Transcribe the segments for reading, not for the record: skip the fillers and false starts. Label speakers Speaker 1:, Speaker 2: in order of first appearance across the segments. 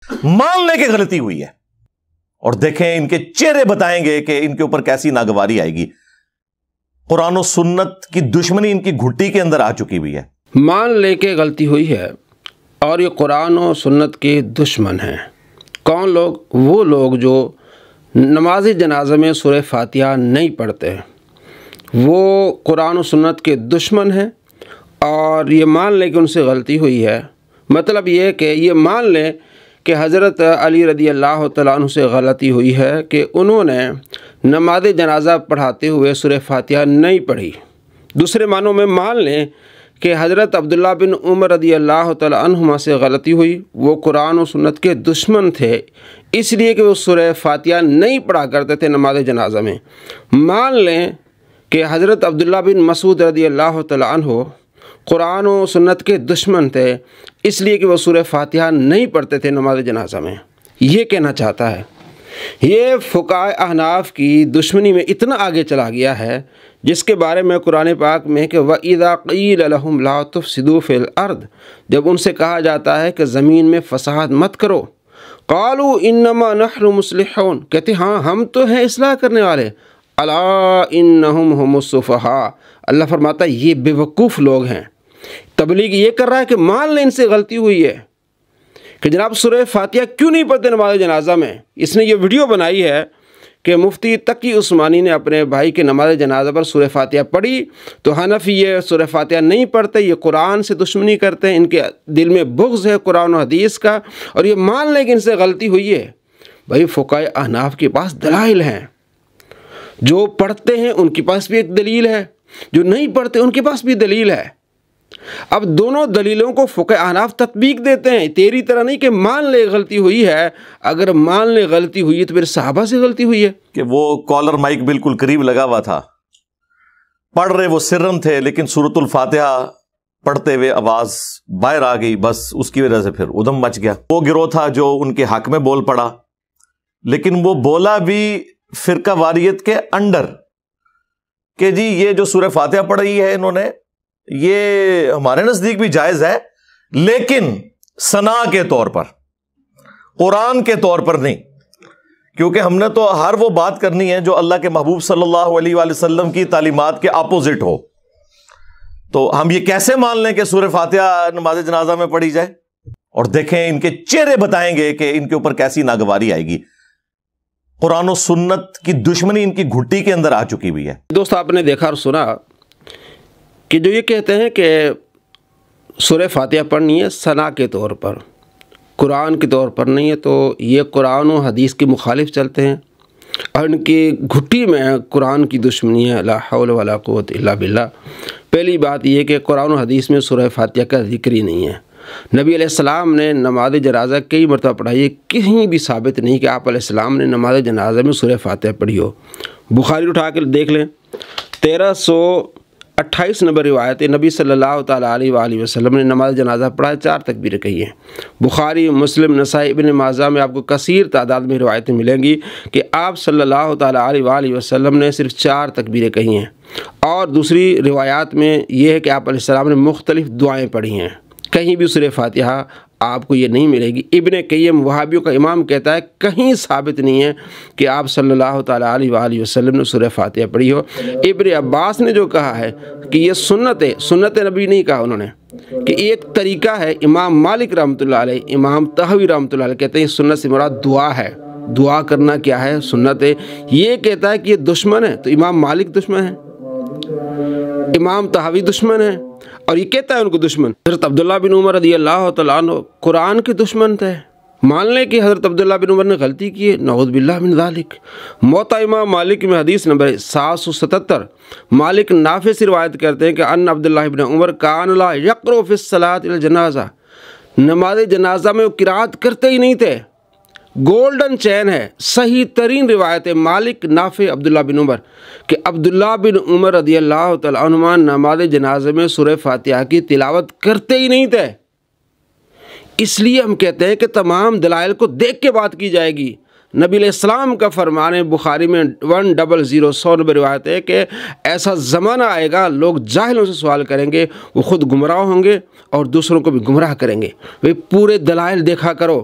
Speaker 1: मान लें कि गलती हुई है, और देखें इनके चेहरे बताएंगे कि इनके ऊपर कैसी नागवारी आएगी। कुरान और सुन्नत की दुश्मनी इनकी घुट्टी के अंदर आ चुकी हुई है।
Speaker 2: मान ले के गलती हुई है और ये कुरान और सुन्नत के दुश्मन हैं। कौन लोग? वो लोग जो नमाज जनाजा में सूरह फातिहा नहीं पढ़ते हैं, वो कुरान और सुन्नत के दुश्मन हैं। और ये मान लें कि उनसे गलती हुई है, मतलब ये कि ये मान लें कि हज़रत अली रदी अल्लाह तआला अन्हु से गलती हुई है कि उन्होंने नमाज जनाजा पढ़ाते हुए सूरह फातिहा नहीं पढ़ी। दूसरे मानों में मान लें कि हज़रत अब्दुल्ला बिन उमर रदी अल्लाह तआला अन्हुमा से गलती हुई, वो कुरान और सुन्नत के दुश्मन थे इसलिए कि वो सूरह फातिहा नहीं पढ़ा करते थे नमाज जनाजा में। मान लें कि हज़रत अब्दुल्ला बिन मसूद रदी अल्लाह तआला अन्हु कुरान और सुन्नत के दुश्मन थे इसलिए कि वो सूरह फातिहा नहीं पढ़ते थे नमाज जनाजा में। ये कहना चाहता है। ये फ़ुक़हा अहनाफ की दुश्मनी में इतना आगे चला गया है जिसके बारे में कुरान पाक में कि वइज़ा क़ील लहुम ला तुफ़सिदू फ़िल अर्द, जब उनसे कहा जाता है कि ज़मीन में फ़साद मत करो, क़ालू इन्नमा नहनु मुस्लिहून, कहते हाँ हम तो हैं इस्लाह करने वाले। अला इन्नहुम हुमुस सुफ़हा, अल्लाह फरमाता है ये बेवकूफ़ लोग हैं। तबलीग ये कर रहा है कि मान लें इनसे गलती हुई है कि जनाब सूरह फातिहा क्यों नहीं पढ़ते नमाज जनाजा में। इसने ये वीडियो बनाई है कि मुफ्ती तकी उस्मानी ने अपने भाई के नमाज जनाजा पर सूरह फातिहा पढ़ी तो हनफी ये सूरह फातिहा नहीं पढ़ते, ये कुरान से दुश्मनी करते हैं, इनके दिल में बुग़्ज़ है कुरान और हदीस का, और ये मान लें कि इनसे गलती हुई है। भाई फ़ुक़हा अहनाफ के पास दलाइल हैं, जो पढ़ते हैं उनके पास भी एक दलील है, जो नहीं पढ़ते उनके पास भी दलील है। अब दोनों दलीलों को फ़ुक़हा अहनाफ तत्बीक देते हैं, तेरी तरह नहीं कि मान ले गलती हुई है। अगर मान ले गलती हुई है तो फिर सहाबा से गलती हुई है
Speaker 1: कि वो कॉलर माइक बिल्कुल करीब लगा हुआ था, पढ़ रहे वो सिर्रन थे, लेकिन सूरतुल फातिहा पढ़ते हुए आवाज़ बाहर आ गई, बस उसकी वजह से फिर उधम मच गया। वो गिरोह था जो उनके हक में बोल पड़ा, लेकिन वो बोला भी फ़िरका वारियत के अंडर कि जी ये जो सूरह फातिहा पढ़ी है इन्होंने, ये हमारे नजदीक भी जायज है, लेकिन सना के तौर पर, कुरान के तौर पर नहीं, क्योंकि हमने तो हर वो बात करनी है जो अल्लाह के महबूब सल्लल्लाहु अलैहि वसल्लम की तालीमात के अपोजिट हो। तो हम ये कैसे मान लें कि सूरह फातिहा नमाज जनाजा में पढ़ी जाए? और देखें इनके चेहरे बताएंगे कि इनके ऊपर कैसी नागवारी आएगी। कुरान और सुन्नत की दुश्मनी इनकी घुट्टी के अंदर आ चुकी हुई है।
Speaker 2: दोस्त आपने देखा और सुना कि जो ये कहते हैं कि सूरह फातिहा पढ़नी है सना के तौर पर, कुरान के तौर पर नहीं है, तो ये कुरान और हदीस के मुखालिफ चलते हैं और इनकी घुट्टी में कुरान की दुश्मनी है। ला हौल वला कुव्वत इल्ला बिल्लाह। पहली बात यह कि कुरान और हदीस में सूरह फातिहा का जिक्र ही नहीं है। नबी अलैहिस्सलाम ने नमाज जनाजा कई मरतबा पढ़ाई है, कहीं भी साबित नहीं कि आप अलैहिस्सलाम ने नमाज जनाजा में सूरह फातिहा पढ़ी हो। बुखारी उठा कर देख लें, 1328 नंबर रिवायत है, नबी सल्लल्लाहु ताला अलैहि वसल्लम ने नमाज जनाजा पढ़ा, 4 तकबीरें कही हैं। बुखारी, मुस्लिम, नसाई, इब्न माजा में आपको कसीर तादाद में रिवायतें मिलेंगी कि आप सल्लल्लाहु ताला अलैहि वसल्लम ने सिर्फ 4 तकबीरें कही हैं। और दूसरी रिवायात में यह है कि आप अलैहिस्सलाम ने मुख्तलिफ दुआएँ पढ़ी हैं। कहीं भी सूरह फातिहा आपको ये नहीं मिलेगी। इब्न क़य्यम वहाबियों का इमाम कहता है कहीं साबित नहीं है कि आप सल्लल्लाहु ताला अलैहि वसल्लम ने सूरह फातिहा पढ़ी हो। इब्न अब्बास ने जो कहा है कि ये सुन्नत है, सुन्नत नबी नहीं कहा उन्होंने, कि एक तरीका है। इमाम मालिक रहमतुल्लाह अलैह, इमाम तहवी रहमतुल्लाह अलैह कहते हैं सुन्नत से मुराद दुआ है। दुआ करना क्या है? सुन्नत है। ये कहता है कि ये दुश्मन है, तो इमाम मालिक दुश्मन है, इमाम तहावी दुश्मन है, और ये कहता है उनको दुश्मन। हज़रत अब्दुल्ला बिन उमर रज़ी अल्लाह तआला अन्हु कुरान के दुश्मन थे। मान लें कि हज़रत अब्दुल्ला बिन उमर ने गलती की है, नऊज़ बिल्लाह मिन ज़ालिक। मोता इमाम मालिक में हदीस नंबर 777 मालिक नाफे से रिवायत करते हैं कि अन अब्दुल्लाह इब्न उमर कान ला यक़रउ फ़िस सलात इल जनाज़ा, नमाज जनाजा में वो किरात करते ही नहीं थे। गोल्डन चैन है, सही तरीन रिवायत है मालिक नाफे अब्दुल्ला बिन उमर कि अब्दुल्ला बिन उमर रज़ी अल्लाह तआला अन्हुमा नमाज जनाजे में सूरह फातिहा की तिलावत करते ही नहीं थे। इसलिए हम कहते हैं कि तमाम दलाइल को देख के बात की जाएगी, नबी अलैहिस्सलाम का फरमान है, बुखारी में 100 नंबर रिवायत है कि ऐसा ज़माना आएगा लोग जाहिलों से सवाल करेंगे, वो ख़ुद गुमराह होंगे और दूसरों को भी गुमराह करेंगे। वे पूरे दलाइल देखा करो,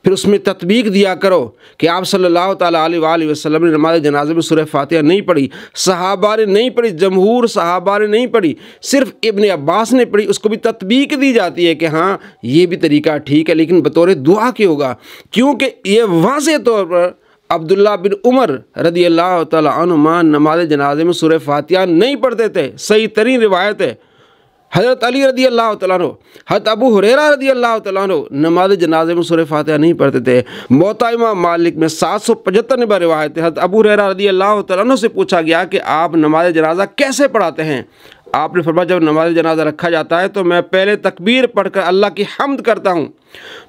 Speaker 2: फिर उसमें तत्बीक दिया करो कि आप सल्लल्लाहु ताला अलैहि वसल्लम ने नमाज जनाज़े में सूरह फातिहा नहीं पढ़ी, सहाबा ने नहीं पढ़ी, जमहूर सहाबा ने नहीं पढ़ी, सिर्फ इब्ने अब्बास ने पढ़ी। उसको भी तत्बीक दी जाती है कि हाँ ये भी तरीका ठीक है, लेकिन बतौर दुआ की होगा, क्योंकि ये वाज़ेह तौर पर अब्दुल्ला बिन उमर रदी अल्लाह ताला अन्हुमा नमाज जनाजे में सूरह फातिहा नहीं पढ़ते थे। सही तरीन रिवायत है, हज़रत अली रदी अल्लाह ताला अन्हु, हज़रत अबू हुरैरा रदी अल्लाह ताला अन्हु नमाज जनाजे में सूरह फातिहा नहीं पढ़ते थे। मुअत्ता इमाम मालिक में 775 नंबर रिवायत है, हज़रत अबू हुरैरा रदी अल्लाह ताला अन्हु से पूछा गया कि आप नमाज जनाजा कैसे पढ़ाते हैं? आपने फरमाया जब नमाज जनाजा रखा जाता है तो मैं पहले तकबीर पढ़कर अल्लाह की हम्द करता हूँ,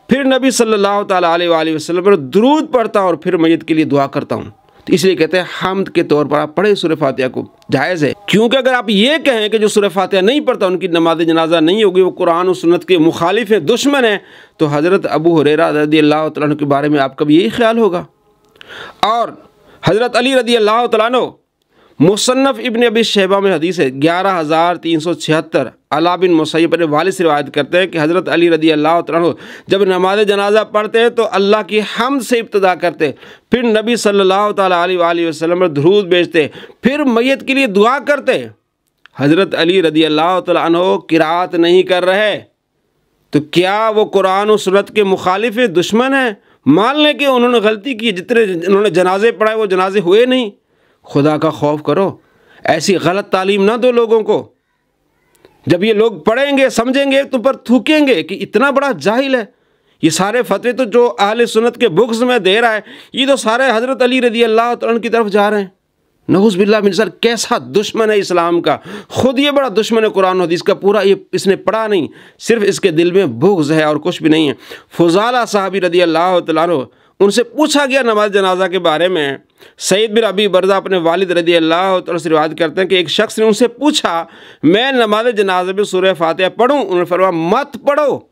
Speaker 2: फिर नबी सल्लल्लाहु ताला अलैहि वसल्लम पर दुरूद पढ़ता हूँ और फिर मैयत के लिए दुआ करता हूँ। तो इसलिए कहते हैं हम्द के तौर पर आप पढ़े सूरह फातिहा को, जायज़ है। क्योंकि अगर आप ये कहें कि जो सूरह फातिहा नहीं पढ़ता उनकी नमाज जनाजा नहीं होगी, वो कुरान और सुन्नत के मुखालिफ हैं, दुश्मन हैं, तो हज़रत अबू हुरैरा रज़ी अल्लाह तआला अन्हु के बारे में आपका भी यही ख्याल होगा। और हज़रत अली रज़ी अल्लाह तआला अन्हु मुसन्नफ़ इब्न अबी शैबा में हदीस है 11376, अला बिन मुसय्यब अपने वालिद से रिवायत करते हैं कि हज़रत अली रदी अल्लाह तआला अन्हु जब नमाज जनाजा पढ़ते हैं तो अल्लाह की हम्द से इब्तिदा करते, फिर नबी सल्लल्लाहु ताला अलैहि वसल्लम पर दुरूद भेजते, फिर मैयत के लिए दुआ करते। हज़रत अली रदी अल्लाह तआला अन्हु किरात नहीं कर रहे, तो क्या वो कुरान और सुन्नत के मुखालिफ दुश्मन है? मान लें कि उन्होंने गलती की, जितने उन्होंने जनाजे पढ़ाए वो जनाजे हुए नहीं। खुदा का खौफ करो, ऐसी गलत तालीम ना दो लोगों को। जब ये लोग पढ़ेंगे समझेंगे तुम पर थूकेंगे कि इतना बड़ा जाहिल है। ये सारे फतवे तो जो अहले सुन्नत के बुग़्ज़ में दे रहा है, ये तो सारे हज़रत अली रज़ी अल्लाह तआला की तरफ जा रहे हैं। नऊज़ बिल्लाह मिन ज़ालिक, कैसा दुश्मन है इस्लाम का, ख़ुद ये बड़ा दुश्मन है कुरान हदीस का। पूरा ये इसने पढ़ा नहीं, सिर्फ इसके दिल में बुग़्ज़ है और कुछ भी नहीं है। फुज़ाला साहबी रज़ी अल्लाह तआला अन्हु, उनसे पूछा गया नमाज जनाजा के बारे में। सईद बिन अबी बरज़ा अपने वालिद रज़ी अल्लाह तआला से रिवायत करते हैं कि एक शख्स ने उनसे पूछा मैं नमाज जनाजे में सूरह फातिहा पढ़ूँ? उन्होंने फरमाया मत पढ़ो।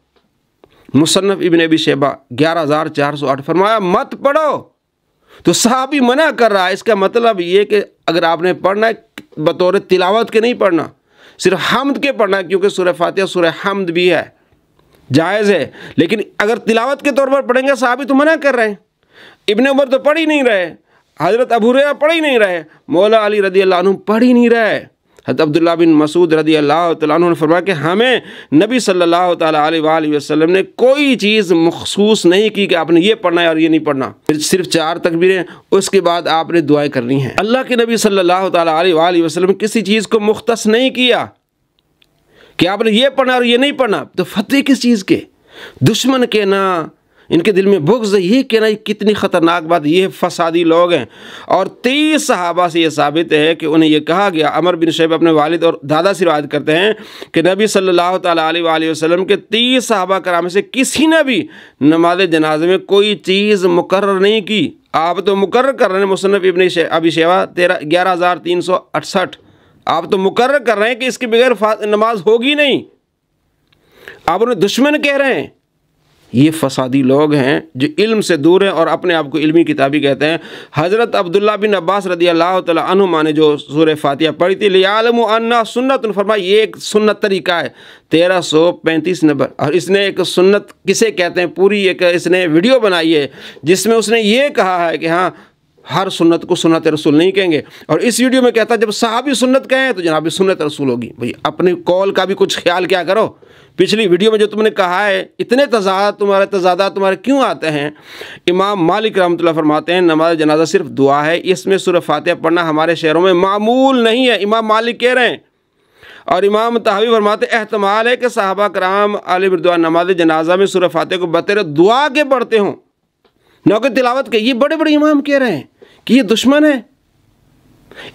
Speaker 2: मुसन्नफ़ इब्न अबी शैबा 11408 फरमाया मत पढ़ो। तो सहाबी मना कर रहा है, इसका मतलब ये कि अगर आपने पढ़ना है बतौर तिलावत के नहीं पढ़ना, सिर्फ हम्द के पढ़ना है, क्योंकि सूरह फातिहा सूरह हम्द भी है, जायज़ है। लेकिन अगर तिलावत के तौर पर पढ़ेंगे, सहाबी तो मना कर रहे हैं। इब्ने उमर तो पढ़ ही नहीं रहे, हज़रत अबू हुरैरा पढ़ ही नहीं रहे, मौला अली रज़ी अल्लाह अन्हु पढ़ ही नहीं रहे। हज़रत अब्दुल्लाह बिन मसूद रज़ी अल्लाह तआला अन्हु ने फरमाया कि हमें नबी सल्लल्लाहु ताला अलैहि वसल्लम ने कोई चीज़ मखसूस नहीं की कि आपने ये पढ़ना है और ये नहीं पढ़ना, सिर्फ 4 तकबीरें, उसके बाद आपने दुआएं करनी हैं। अल्लाह के नबी सल्लल्लाहु ताला अलैहि वसल्लम किसी चीज़ को मुख्तस नहीं किया कि आपने ये पढ़ना और ये नहीं पढ़ना। तो फतवे किस चीज़ के? दुश्मन के ना, इनके दिल में बुग़्ज़ है, ये कहना कितनी ख़तरनाक बात। ये फसादी लोग हैं। और 30 सहाबा से ये साबित है कि उन्हें ये कहा गया। अमर बिन शैब अपने वालिद और दादा से रिवायत करते हैं कि नबी सल्लल्लाहु ताला अलैहि वसल्लम के 30 सहाबा कराम में से किसी ने भी नमाज जनाजे में कोई चीज़ मुकर्रर नहीं की। आप तो मुकर्रर कर रहे हैं, मुसन्नफ़ इब्न अबी शैबा 11368, आप तो मुकर्रर कर रहे हैं कि इसके बगैर नमाज होगी नहीं, आप उन्हें दुश्मन कह रहे हैं। ये फसादी लोग हैं जो इल्म से दूर हैं और अपने आप को इल्मी किताबी कहते हैं। हज़रत अब्दुल्ला बिन अब्बास रदी अल्लाह तआला अन्हुमा ने जो सूरह फातिहा पढ़ी थी, लियालमु अन्ना सुन्नतुन, फरमाया ये एक सुन्नत तरीका है, 1335 नंबर। और इसने एक सुन्नत किसे कहते हैं, पूरी एक इसने वीडियो बनाई है जिसमें उसने ये कहा है कि हाँ हर सुन्नत को सुन्नत रसूल नहीं कहेंगे। और इस वीडियो में कहता है जब सहाबी सुन्नत कहें तो जनाब सुन्नत रसूल होगी। भाई अपने कौल का भी कुछ ख्याल क्या करो। पिछली वीडियो में जो तुमने कहा है, इतने तजादात तुम्हारे क्यों आते हैं? इमाम मालिक रहमतुल्लाह फरमाते हैं नमाज जनाजा सिर्फ दुआ है, इसमें सूरह फातिहा पढ़ना हमारे शहरों में मामूल नहीं है। इमाम मालिक कह रहे हैं। और इमाम तहावी फरमाते एहतमाल है कि सहाबा कराम अलैहिम रिदवान नमाज जनाजा में सूरह फातिहा को बतौर दुआ के पढ़ते हों, न कि तिलावत के। ये बड़े बड़े इमाम कह रहे हैं कि ये दुश्मन है।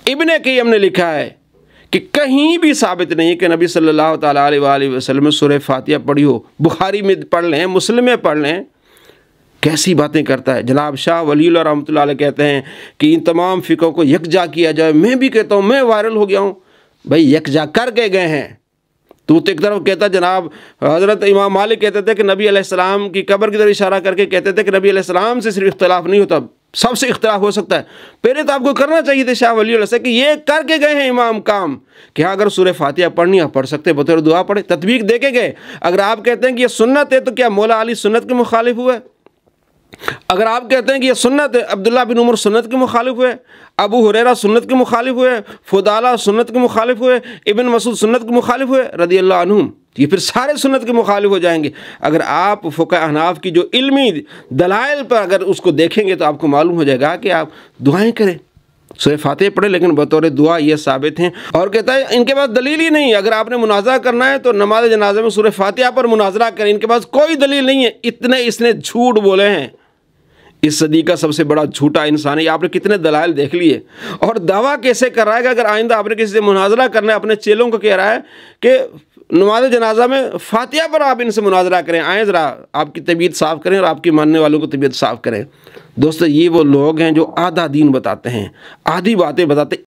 Speaker 2: इब्ने क़य्यम ने लिखा है कि कहीं भी साबित नहीं कि नबी सल्लल्लाहु ताला अलैहि वसल्लम ने सूरह फातिहा पढ़ी हो। बुखारी में पढ़ लें, मुस्लिम में पढ़ लें, कैसी बातें करता है। जनाब शाह वलीउल्लाह रहमतुल्लाह अलैह कहते हैं कि इन तमाम फ़िक़ों को यकजा किया जाए। मैं भी कहता हूँ, मैं वायरल हो गया हूँ। भाई यकजा करके गए हैं। तो एक तरफ कहता जनाब हज़रत इमाम मालिक कहते थे कि नबी अलैहिस्सलाम की कब्र की तरफ इशारा करके कहते थे कि नबी अलैहिस्सलाम से सिर्फ इख्तिलाफ़ नहीं होता, सबसे इख्तिलाफ हो सकता है। पहले तो आपको करना चाहिए था शाह वली से कि ये करके गए हैं इमाम काम कि हाँ अगर सूरह फातिहा पढ़नी है पढ़ सकते, बतौर दुआ पढ़े, तत्वीक दे के गए। अगर आप कहते हैं कि ये सुन्नत है तो क्या मौला अली सुन्नत के मुखालिफ हुए? अगर आप कहते हैं कि ये सुन्नत है, अब्दुल्ला बिन उमर सुन्नत के मुखालिफ हुए, अबू हुरैरा सुन्नत के मुखालिफ हुए, फुदाला सुन्नत के मुखालिफ हुए, इब्न मसूद सुन्नत के मुखालिफ हुए रदियल्लाहु अन्हुम, ये फिर सारे सुन्नत के मुखालिफ हो जाएंगे। अगर आप फ़ुक़हा अहनाफ की जो इल्मी दलाइल पर अगर उसको देखेंगे तो आपको मालूम हो जाएगा कि आप दुआएं करें, सूरह फातिहा पढ़े लेकिन बतौर दुआ ये साबित हैं। और कहता है इनके पास दलील ही नहीं, अगर आपने मुनाजरा करना है तो नमाज जनाजा में सूरह फातिहा पर मुनाजरा करें, इनके पास कोई दलील नहीं है। इतने इसने झूठ बोले हैं। इस सदी का सबसे बड़ा झूठा इंसान है। आपने कितने दलाइल देख लिए और दावा कैसे कर रहा है कि अगर आइंदा आपने किसी से मुनाजरा करना है, अपने चेलों को कह रहा है कि नमाज जनाजा में फातिहा पर आप इनसे मुनाजरा करें, आए ज़रा आपकी तबीयत साफ़ करें और आपकी मानने वालों को तबीयत साफ़ करें। दोस्तों ये वो लोग हैं जो आधा दीन बताते हैं, आधी बातें बताते